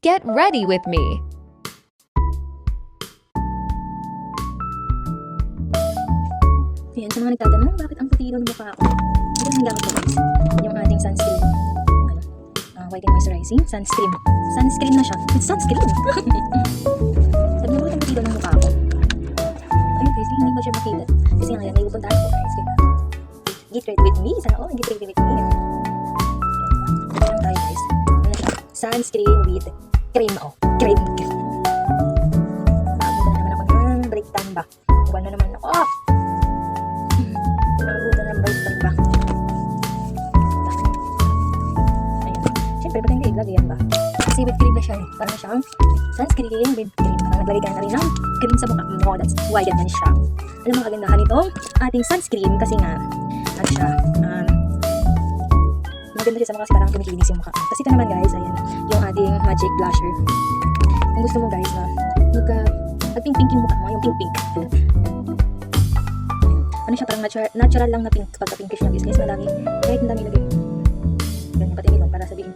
Get ready with me. Ayan, sa mga nagtatanong, bakit ang puti ng mukha ako? Ito ang gamit ko guys. Yung ating sunscreen. White and moisturizing sunscreen. Sunscreen na siya. With sunscreen! Sabi mo, bakit ang puti ng mukha ako? Ayun guys, hindi ba siya makita? Kasi nga yan, may pupuntahan ko guys. Kaya, get ready with me. Sana all, get ready with me. Ayan lang tayo guys. Ano siya? Sunscreen with cream. Oh, cream. Nakabutan na naman ako ng break time ba? Buwan na naman ako. Nakabutan ng break time ba? Ayan. Siyempre, ba't hindi i-vlog yan ba? Kasi with cream na siya eh. Parang siyang sunscreen with cream. Parang naglagay ka na rin ng cream sa mukha mo. That's why ganyan siya. Alam mo kagandahan itong ating sunscreen kasi nga, ano siya, maganda siya sa mukha kasi parang kumikinis yung mukha. Kasi ito naman guys, ayan, yung ating magic blusher. Kung gusto mo guys na pag-pink-pink yung mukha mo, yung pink-pink. Ano siya, parang natural lang na pink. Pagka-pinkish niya guys, madami, kahit ang dami lagay. Ganyan pati nilong para sabihin